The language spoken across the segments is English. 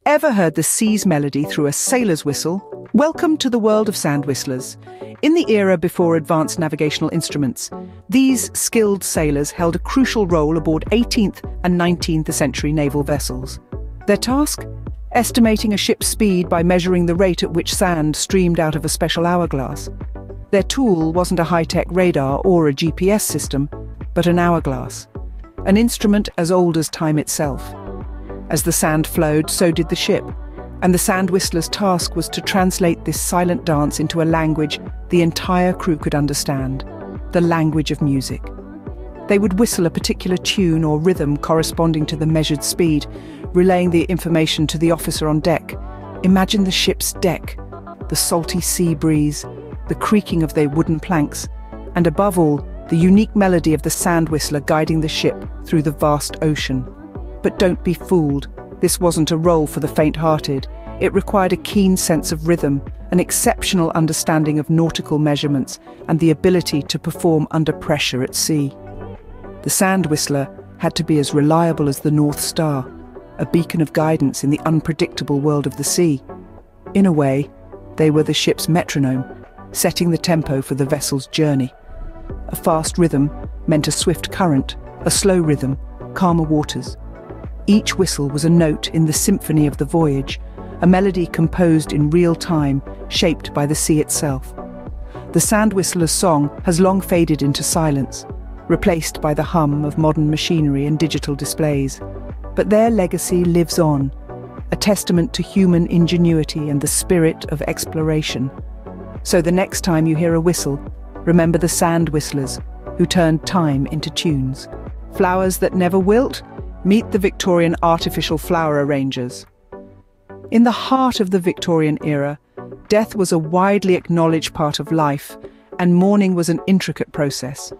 Ever heard the sea's melody through a sailor's whistle? Welcome to the world of sand whistlers. In the era before advanced navigational instruments, these skilled sailors held a crucial role aboard 18th and 19th century naval vessels. Their task? Estimating a ship's speed by measuring the rate at which sand streamed out of a special hourglass. Their tool wasn't a high-tech radar or a GPS system, but an hourglass, an instrument as old as time itself. As the sand flowed, so did the ship, and the sand whistler's task was to translate this silent dance into a language the entire crew could understand, the language of music. They would whistle a particular tune or rhythm corresponding to the measured speed, relaying the information to the officer on deck. Imagine the ship's deck, the salty sea breeze, the creaking of their wooden planks, and above all, the unique melody of the sand whistler guiding the ship through the vast ocean. But don't be fooled, this wasn't a role for the faint-hearted. It required a keen sense of rhythm, an exceptional understanding of nautical measurements, and the ability to perform under pressure at sea. The sand whistler had to be as reliable as the North Star, a beacon of guidance in the unpredictable world of the sea. In a way, they were the ship's metronome, setting the tempo for the vessel's journey. A fast rhythm meant a swift current, a slow rhythm, calmer waters. Each whistle was a note in the symphony of the voyage, a melody composed in real time, shaped by the sea itself. The sand whistler's song has long faded into silence, replaced by the hum of modern machinery and digital displays. But their legacy lives on, a testament to human ingenuity and the spirit of exploration. So the next time you hear a whistle, remember the sand whistlers who turned time into tunes. Flowers that never wilt? Meet the Victorian artificial flower arrangers. In the heart of the Victorian era, death was a widely acknowledged part of life, and mourning was an intricate process.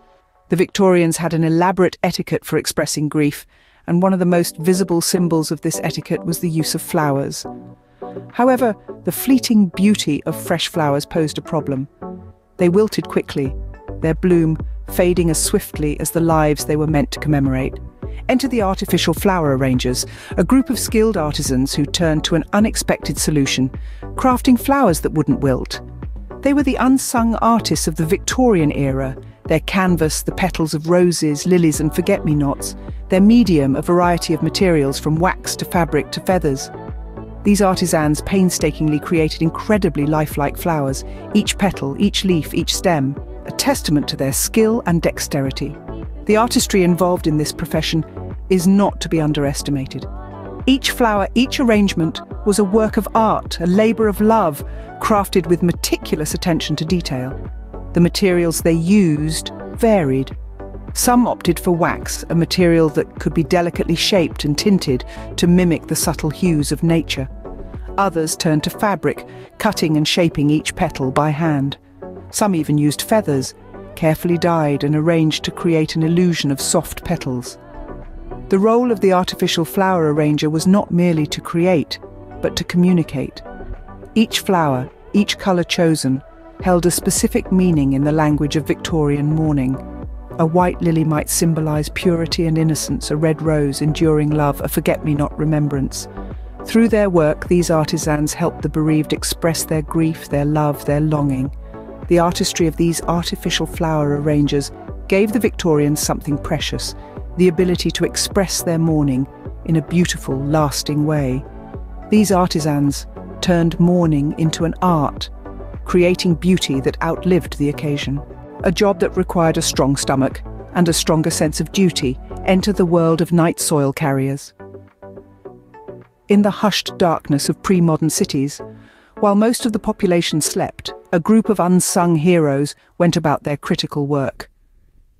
The Victorians had an elaborate etiquette for expressing grief, and one of the most visible symbols of this etiquette was the use of flowers. However, the fleeting beauty of fresh flowers posed a problem. They wilted quickly, their bloom fading as swiftly as the lives they were meant to commemorate. Enter the artificial flower arrangers, a group of skilled artisans who turned to an unexpected solution, crafting flowers that wouldn't wilt. They were the unsung artists of the Victorian era, their canvas the petals of roses, lilies and forget-me-nots, their medium a variety of materials from wax to fabric to feathers. These artisans painstakingly created incredibly lifelike flowers, each petal, each leaf, each stem, a testament to their skill and dexterity. The artistry involved in this profession is not to be underestimated. Each flower, each arrangement was a work of art, a labour of love, crafted with meticulous attention to detail. The materials they used varied. Some opted for wax, a material that could be delicately shaped and tinted to mimic the subtle hues of nature. Others turned to fabric, cutting and shaping each petal by hand. Some even used feathers, carefully dyed and arranged to create an illusion of soft petals. The role of the artificial flower arranger was not merely to create, but to communicate. Each flower, each colour chosen, held a specific meaning in the language of Victorian mourning. A white lily might symbolise purity and innocence, a red rose enduring love, a forget-me-not remembrance. Through their work, these artisans helped the bereaved express their grief, their love, their longing. The artistry of these artificial flower arrangers gave the Victorians something precious, the ability to express their mourning in a beautiful, lasting way. These artisans turned mourning into an art, creating beauty that outlived the occasion. A job that required a strong stomach and a stronger sense of duty. Enter the world of night soil carriers. In the hushed darkness of pre-modern cities, while most of the population slept, a group of unsung heroes went about their critical work.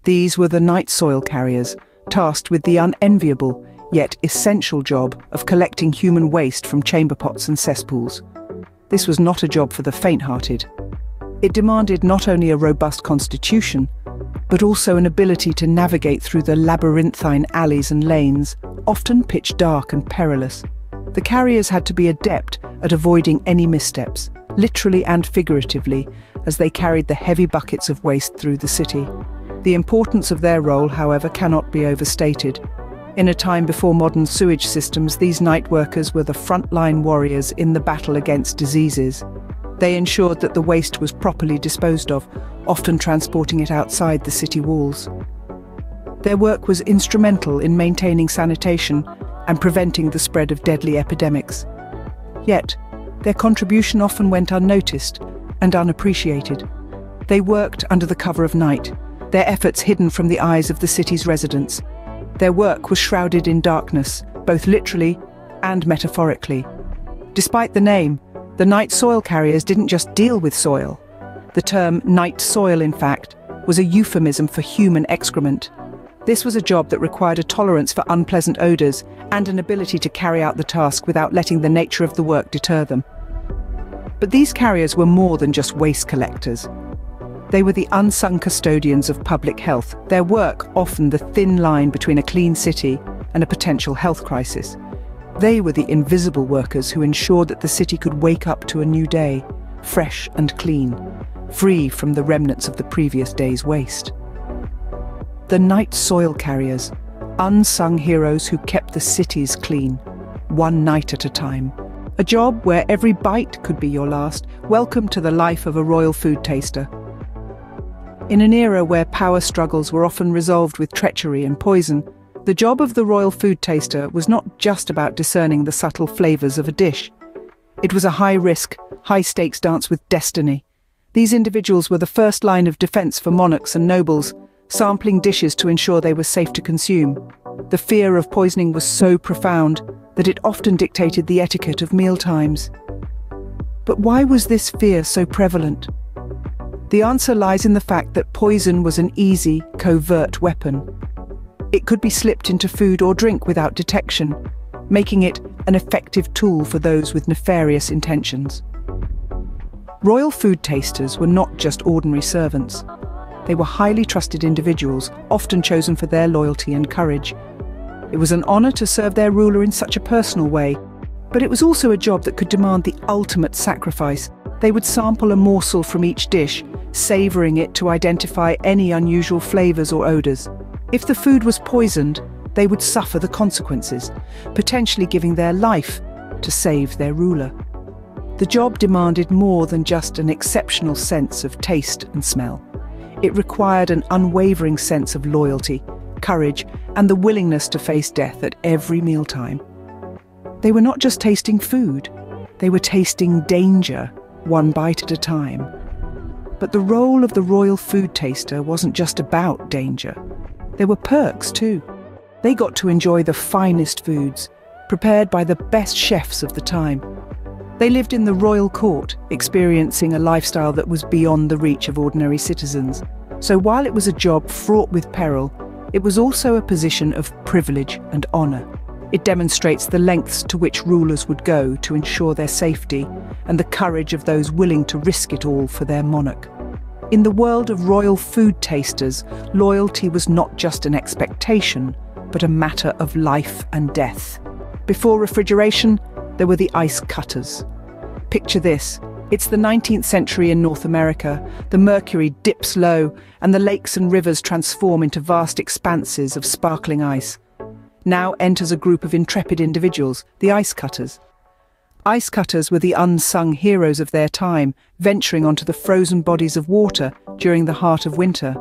These were the night soil carriers, tasked with the unenviable yet essential job of collecting human waste from chamber pots and cesspools. This was not a job for the faint-hearted. It demanded not only a robust constitution, but also an ability to navigate through the labyrinthine alleys and lanes, often pitch dark and perilous. The carriers had to be adept at avoiding any missteps, literally and figuratively, as they carried the heavy buckets of waste through the city. The importance of their role, however, cannot be overstated. In a time before modern sewage systems, these night workers were the frontline warriors in the battle against diseases. They ensured that the waste was properly disposed of, often transporting it outside the city walls. Their work was instrumental in maintaining sanitation and preventing the spread of deadly epidemics. Yet, their contribution often went unnoticed and unappreciated. They worked under the cover of night, their efforts hidden from the eyes of the city's residents. Their work was shrouded in darkness, both literally and metaphorically. Despite the name, the night soil carriers didn't just deal with soil. The term night soil, in fact, was a euphemism for human excrement. This was a job that required a tolerance for unpleasant odours and an ability to carry out the task without letting the nature of the work deter them. But these carriers were more than just waste collectors. They were the unsung custodians of public health, their work often the thin line between a clean city and a potential health crisis. They were the invisible workers who ensured that the city could wake up to a new day, fresh and clean, free from the remnants of the previous day's waste. The night soil carriers, unsung heroes who kept the cities clean, one night at a time. A job where every bite could be your last. Welcome to the life of a royal food taster. In an era where power struggles were often resolved with treachery and poison, the job of the royal food taster was not just about discerning the subtle flavours of a dish. It was a high-risk, high-stakes dance with destiny. These individuals were the first line of defence for monarchs and nobles, sampling dishes to ensure they were safe to consume. The fear of poisoning was so profound that it often dictated the etiquette of mealtimes. But why was this fear so prevalent? The answer lies in the fact that poison was an easy, covert weapon. It could be slipped into food or drink without detection, making it an effective tool for those with nefarious intentions. Royal food tasters were not just ordinary servants. They were highly trusted individuals, often chosen for their loyalty and courage. It was an honour to serve their ruler in such a personal way, but it was also a job that could demand the ultimate sacrifice. They would sample a morsel from each dish, savouring it to identify any unusual flavours or odours. If the food was poisoned, they would suffer the consequences, potentially giving their life to save their ruler. The job demanded more than just an exceptional sense of taste and smell. It required an unwavering sense of loyalty, courage, and the willingness to face death at every mealtime. They were not just tasting food, they were tasting danger, one bite at a time. But the role of the royal food taster wasn't just about danger. There were perks too. They got to enjoy the finest foods, prepared by the best chefs of the time. They lived in the royal court, experiencing a lifestyle that was beyond the reach of ordinary citizens. So while it was a job fraught with peril, it was also a position of privilege and honour. It demonstrates the lengths to which rulers would go to ensure their safety and the courage of those willing to risk it all for their monarch. In the world of royal food tasters, loyalty was not just an expectation, but a matter of life and death. Before refrigeration, there were the ice cutters. Picture this. It's the 19th century in North America. The mercury dips low, and the lakes and rivers transform into vast expanses of sparkling ice. Now enters a group of intrepid individuals, the ice cutters. Ice cutters were the unsung heroes of their time, venturing onto the frozen bodies of water during the heart of winter.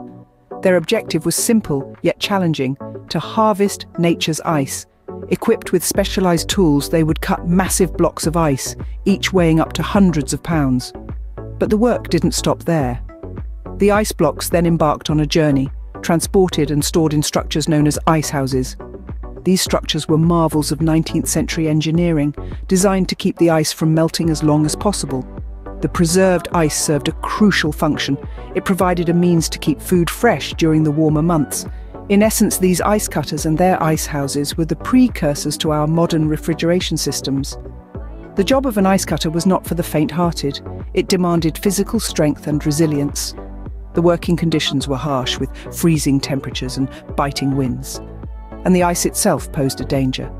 Their objective was simple, yet challenging, to harvest nature's ice. Equipped with specialized tools, they would cut massive blocks of ice, each weighing up to hundreds of pounds. But the work didn't stop there. The ice blocks then embarked on a journey, transported and stored in structures known as ice houses. These structures were marvels of 19th century engineering, designed to keep the ice from melting as long as possible. The preserved ice served a crucial function. It provided a means to keep food fresh during the warmer months. In essence, these ice cutters and their ice houses were the precursors to our modern refrigeration systems. The job of an ice cutter was not for the faint-hearted. It demanded physical strength and resilience. The working conditions were harsh, with freezing temperatures and biting winds. And the ice itself posed a danger.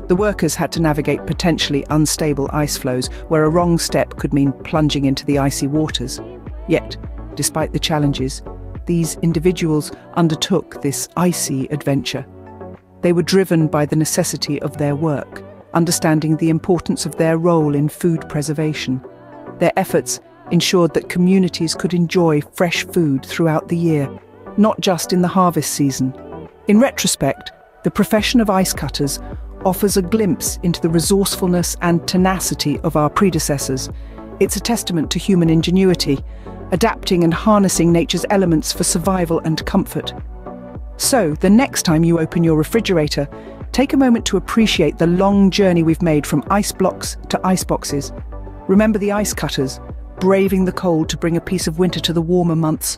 The workers had to navigate potentially unstable ice flows, where a wrong step could mean plunging into the icy waters. Yet, despite the challenges, these individuals undertook this icy adventure. They were driven by the necessity of their work, understanding the importance of their role in food preservation. Their efforts ensured that communities could enjoy fresh food throughout the year, not just in the harvest season. In retrospect, the profession of ice cutters offers a glimpse into the resourcefulness and tenacity of our predecessors. It's a testament to human ingenuity, adapting and harnessing nature's elements for survival and comfort. So, the next time you open your refrigerator, take a moment to appreciate the long journey we've made from ice blocks to ice boxes. Remember the ice cutters, braving the cold to bring a piece of winter to the warmer months.